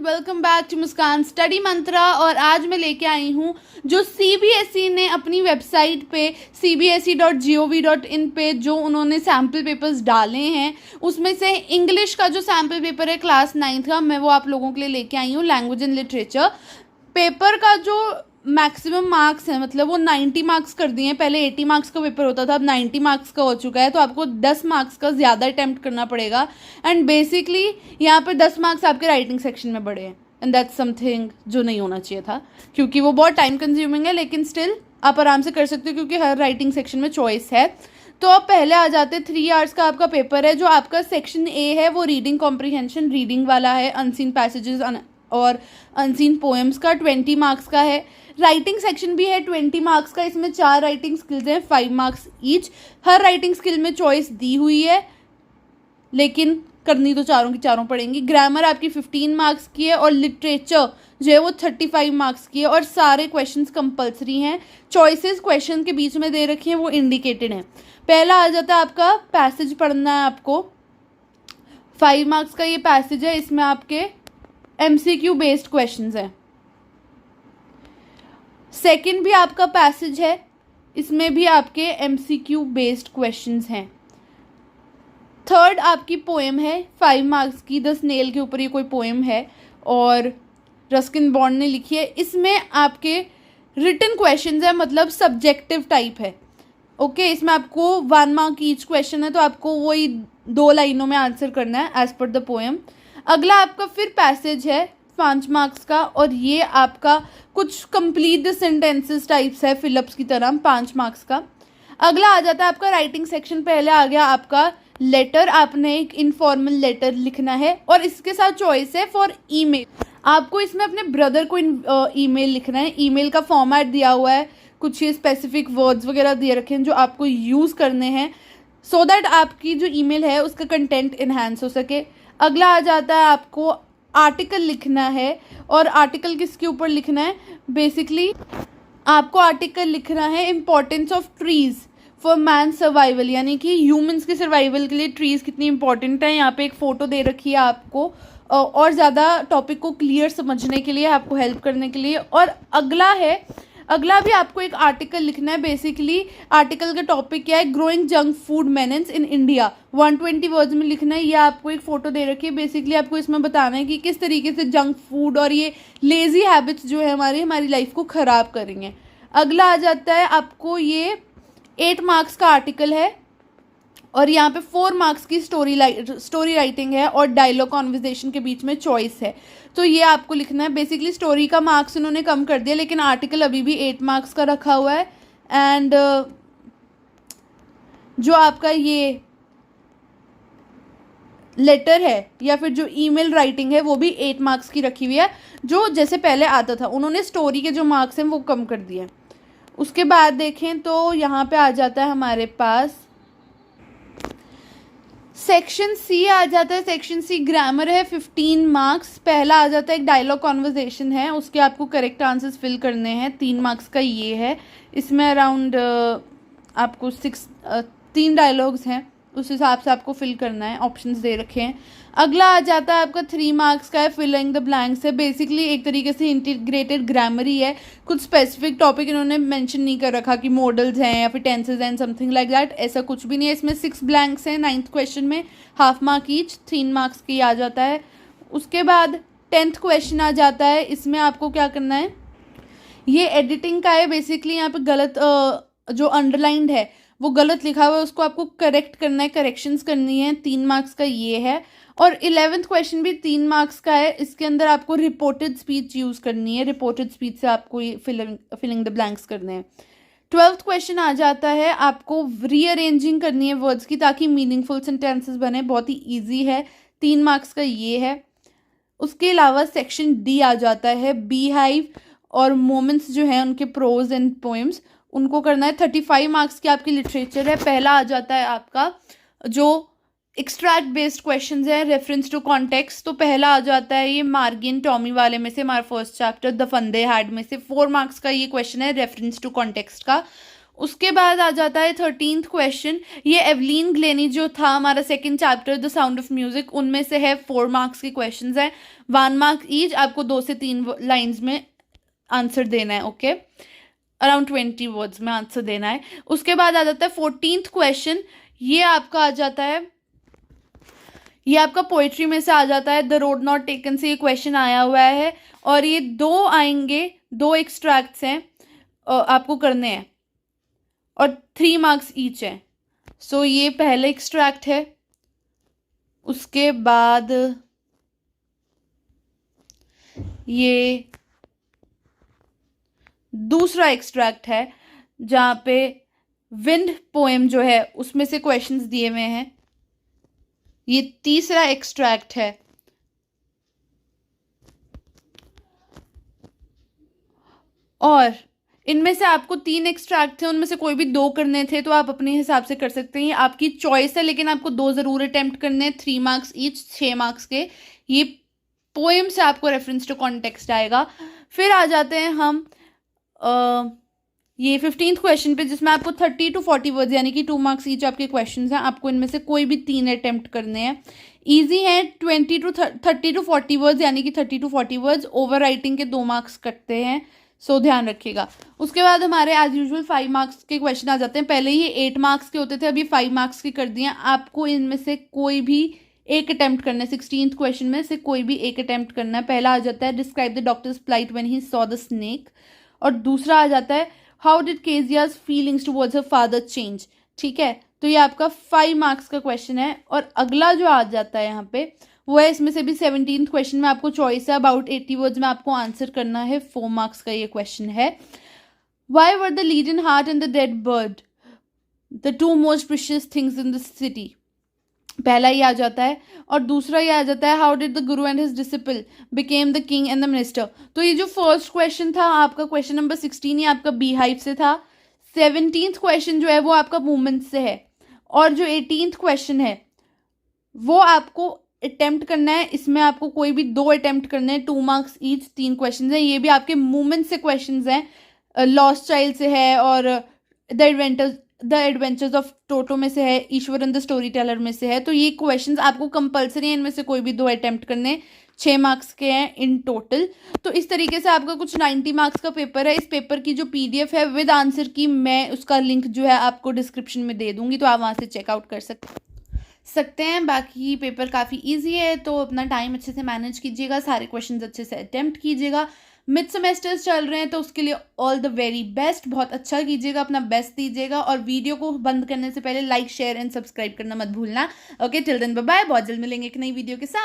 Welcome back to Muskan study mantra. और आज मैं लेके आई हूँ जो सीबीएसई ने अपनी वेबसाइट पे cbse.gov.in पे जो उन्होंने सैम्पल पेपर्स डाले हैं, उसमें से इंग्लिश का जो सैम्पल पेपर है क्लास 9th का, मैं वो आप लोगों के लिए लेके आई हूँ। लैंग्वेज एंड लिटरेचर पेपर का जो मैक्सिमम मार्क्स है, मतलब वो 90 मार्क्स कर दिए हैं। पहले 80 मार्क्स का पेपर होता था, अब 90 मार्क्स का हो चुका है, तो आपको 10 मार्क्स का ज़्यादा अटैम्प्ट करना पड़ेगा। एंड बेसिकली यहाँ पर 10 मार्क्स आपके राइटिंग सेक्शन में बढ़े हैं, एंड दैट्स समथिंग जो नहीं होना चाहिए था, क्योंकि वो बहुत टाइम कंज्यूमिंग है, लेकिन स्टिल आप आराम से कर सकते हो क्योंकि हर राइटिंग सेक्शन में चॉइस है। तो अब पहले आ जाते हैं, 3 आवर्स का आपका पेपर है। जो आपका सेक्शन ए है वो रीडिंग कॉम्प्रीहेंशन रीडिंग वाला है, अनसीन पैसेजेस और अनसीन पोएम्स का 20 मार्क्स का है। राइटिंग सेक्शन भी है 20 मार्क्स का, इसमें 4 राइटिंग स्किल्स हैं, 5 मार्क्स ईच। हर राइटिंग स्किल में चॉइस दी हुई है, लेकिन करनी तो चारों की चारों पड़ेंगी। ग्रामर आपकी 15 मार्क्स की है और लिटरेचर जो है वो 35 मार्क्स की है, और सारे क्वेश्चंस कंपलसरी हैं। चॉइसेस क्वेश्चन के बीच में दे रखी हैं, वो इंडिकेटेड हैं। पहला आ जाता है आपका पैसेज पढ़ना है आपको, 5 मार्क्स का ये पैसेज है, इसमें आपके MCQ बेस्ड क्वेश्चंस हैं। सेकंड भी आपका पैसेज है, इसमें भी आपके MCQ बेस्ड क्वेश्चंस हैं। थर्ड आपकी पोएम है 5 मार्क्स की, द स्नेल के ऊपर ये कोई पोएम है और रस्किन बॉन्ड ने लिखी है। इसमें आपके रिटन क्वेश्चंस है, मतलब सब्जेक्टिव टाइप है। ओके, इसमें आपको 1 मार्क ईच क्वेश्चन है, तो आपको वही 2 लाइनों में आंसर करना है एज पर द पोएम। अगला आपका फिर पैसेज है 5 मार्क्स का, और ये आपका कुछ कंप्लीट द सेंटेंसेस टाइप्स है, फिलअप्स की तरह, 5 मार्क्स का। अगला आ जाता है आपका राइटिंग सेक्शन। पहले आ गया आपका लेटर, आपने एक इनफॉर्मल लेटर लिखना है, और इसके साथ चॉइस है फॉर ईमेल। आपको इसमें अपने ब्रदर को ईमेल लिखना है। ईमेल का फॉर्मेट दिया हुआ है, कुछ ये स्पेसिफिक वर्ड्स वगैरह दिए रखे हैं जो आपको यूज़ करने हैं, सो दैट आपकी जो ईमेल है उसका कंटेंट इन्हांस हो सके। अगला आ जाता है आपको आर्टिकल लिखना है, और आर्टिकल किसके ऊपर लिखना है, बेसिकली आपको आर्टिकल लिखना है importance of trees for man survival, यानी कि ह्यूमंस के सर्वाइवल के लिए ट्रीज़ कितनी इंपॉर्टेंट है। यहाँ पे एक फ़ोटो दे रखी है आपको, और ज़्यादा टॉपिक को क्लियर समझने के लिए, आपको हेल्प करने के लिए। और अगला भी आपको एक आर्टिकल लिखना है। बेसिकली आर्टिकल का टॉपिक क्या है, growing junk food menace in India, 120 words में लिखना है। ये आपको एक फ़ोटो दे रखी है, बेसिकली आपको इसमें बताना है कि किस तरीके से जंक फूड और ये लेज़ी हैबिट्स जो है हमारी लाइफ को ख़राब करेंगे। अगला आ जाता है आपको ये 8 मार्क्स का आर्टिकल है, और यहाँ पे 4 मार्क्स की स्टोरी राइटिंग है, और डायलॉग कॉन्वर्सेशन के बीच में चॉइस है। तो ये आपको लिखना है। बेसिकली स्टोरी का मार्क्स उन्होंने कम कर दिया, लेकिन आर्टिकल अभी भी 8 मार्क्स का रखा हुआ है। एंड जो आपका ये लेटर है या फिर जो ईमेल राइटिंग है वो भी 8 मार्क्स की रखी हुई है, जो जैसे पहले आता था। उन्होंने स्टोरी के जो मार्क्स हैं वो कम कर दिए। उसके बाद देखें तो यहाँ पे आ जाता है हमारे पास सेक्शन सी आ जाता है। सेक्शन सी ग्रामर है, 15 मार्क्स। पहला आ जाता है एक डायलॉग कॉन्वर्सेशन है, उसके आपको करेक्ट आंसर्स फिल करने हैं, 3 मार्क्स का ये है। इसमें अराउंड आपको 3 डायलॉग्स हैं, उस हिसाब से आपको फिल करना है, ऑप्शंस दे रखे हैं। अगला आ जाता है आपका 3 मार्क्स का है, फिलिंग द ब्लैंक्स है। बेसिकली एक तरीके से इंटीग्रेटेड ग्रामर ही है, कुछ स्पेसिफिक टॉपिक इन्होंने मेंशन नहीं कर रखा कि मॉडल्स हैं या फिर tenses and something like that, ऐसा कुछ भी नहीं है। इसमें 6 ब्लैंक्स हैं 9th क्वेश्चन में, हाफ मार्क ईच, 3 मार्क्स की आ जाता है। उसके बाद 10th क्वेश्चन आ जाता है। इसमें आपको क्या करना है, ये एडिटिंग का है। बेसिकली यहाँ पे गलत जो अंडरलाइंड है वो गलत लिखा हुआ है, उसको आपको करेक्ट करना है, करेक्शंस करनी है, 3 मार्क्स का ये है। और 11th क्वेश्चन भी 3 मार्क्स का है। इसके अंदर आपको रिपोर्टेड स्पीच यूज़ करनी है, रिपोर्टेड स्पीच से आपको ये फिलिंग द ब्लैंक्स करने हैं। 12th क्वेश्चन आ जाता है, आपको रीअरेंजिंग करनी है वर्ड्स की ताकि मीनिंगफुल सेंटेंसेस बने, बहुत ही ईजी है, 3 मार्क्स का ये है। उसके अलावा सेक्शन डी आ जाता है, बी हाइव और मोमेंट्स जो हैं उनके प्रोज एंड पोएम्स, उनको करना है। 35 मार्क्स की आपकी लिटरेचर है। पहला आ जाता है आपका जो एक्सट्रैक्ट बेस्ड क्वेश्चंस है, रेफरेंस टू कॉन्टेक्स्ट। तो पहला आ जाता है ये मार्गिन टॉमी वाले में से, हमारा first chapter the fun they had में से, 4 मार्क्स का ये क्वेश्चन है रेफरेंस टू कॉन्टेक्स्ट का। उसके बाद आ जाता है 13th क्वेश्चन। ये एवलीन ग्लेनी जो था हमारा second chapter the sound of music, उनमें से है। 4 मार्क्स के क्वेश्चंस हैं, 1 मार्क ईच। आपको 2 से 3 लाइंस में आंसर देना है। ओके, अराउंड 20 वर्ड्स में आंसर देना है। उसके बाद आ जाता है 14th क्वेश्चन। ये आपका आ जाता है, ये आपका पोइट्री में से आ जाता है। द रोड नॉट टेकन से ये क्वेश्चन आया हुआ है, और ये 2 आएंगे, 2 एक्सट्रैक्ट्स हैं आपको करने हैं, और 3 मार्क्स ईच है। सो ये पहले एक्सट्रैक्ट है। उसके बाद ये दूसरा एक्सट्रैक्ट है, जहाँ पे विंड पोएम जो है उसमें से क्वेश्चंस दिए हुए हैं। ये तीसरा एक्सट्रैक्ट है। और इनमें से आपको 3 एक्सट्रैक्ट थे, उनमें से कोई भी 2 करने थे, तो आप अपने हिसाब से कर सकते हैं। ये आपकी चॉइस है, लेकिन आपको 2 ज़रूर अटेम्प्ट करने हैं। 3 मार्क्स ईच, 6 मार्क्स के। ये पोएम से आपको रेफरेंस टू कॉन्टेक्स्ट आएगा। फिर आ जाते हैं हम ये 15th क्वेश्चन पे, जिसमें आपको 30 to 40 वर्ड्स यानी कि 2 मार्क्स ईच आपके क्वेश्चंस हैं। आपको इनमें से कोई भी 3 अटेम्प्ट करने हैं। ईजी है। 30 to 40 वर्ड्स यानी कि 30 to 40 वर्ड्स। ओवर राइटिंग के 2 मार्क्स कटते हैं, सो ध्यान रखिएगा। उसके बाद हमारे एज यूजुअल 5 मार्क्स के क्वेश्चन आ जाते हैं। पहले ये 8 मार्क्स के होते थे, अभी 5 मार्क्स के कर दिए हैं। आपको इनमें से कोई भी एक अटेम्प्ट करना है। 16th क्वेश्चन में से कोई भी एक अटेम्प्ट करना है। पहला आ जाता है describe the doctor's plight when he saw the snake, और दूसरा आ जाता है how did Kezia's feelings towards her father change. ठीक है, तो ये आपका 5 मार्क्स का क्वेश्चन है। और अगला जो आ जाता है यहाँ पे वो है, इसमें से भी 17th क्वेश्चन में आपको चॉइस है। अबाउट 80 वर्ड्स में आपको आंसर करना है। 4 मार्क्स का ये क्वेश्चन है। Why were the leaden heart and the dead bird the 2 most precious things in the city. पहला ये आ जाता है। और दूसरा ये आ जाता है how did the Guru and his disciple became the king and the minister. तो ये जो फर्स्ट क्वेश्चन था आपका, क्वेश्चन नंबर 16, ये आपका बी हाइव से था। 17th क्वेश्चन जो है वो आपका मूवमेंट से है। और जो 18th क्वेश्चन है वो आपको अटेम्प्ट करना है। इसमें आपको कोई भी 2 अटेम्प्ट करने हैं। 2 मार्क्स ईच, 3 क्वेश्चन हैं। ये भी आपके मूवमेंट से क्वेश्चन हैं। लॉस्ट चाइल्ड से है, और द एडवेंचर्स ऑफ टोटो में से है, ईश्वरन द स्टोरी टेलर में से है। तो ये क्वेश्चंस आपको कंपलसरी है, इनमें से कोई भी 2 अटेम्प्ट करने। 6 मार्क्स के हैं इन टोटल। तो इस तरीके से आपका कुछ 90 मार्क्स का पेपर है। इस पेपर की जो PDF है विद आंसर की, मैं उसका लिंक जो है आपको डिस्क्रिप्शन में दे दूंगी, तो आप वहाँ से चेकआउट कर सकते हैं। बाकी पेपर काफ़ी ईजी है, तो अपना टाइम अच्छे से मैनेज कीजिएगा, सारे क्वेश्चन अच्छे से अटेम्प्ट कीजिएगा। मिड सेमेस्टर्स चल रहे हैं, तो उसके लिए ऑल द वेरी बेस्ट। बहुत अच्छा कीजिएगा, अपना बेस्ट दीजिएगा, और वीडियो को बंद करने से पहले लाइक, शेयर एंड सब्सक्राइब करना मत भूलना। Okay, till then bye bye. बहुत जल्द मिलेंगे एक नई वीडियो के साथ।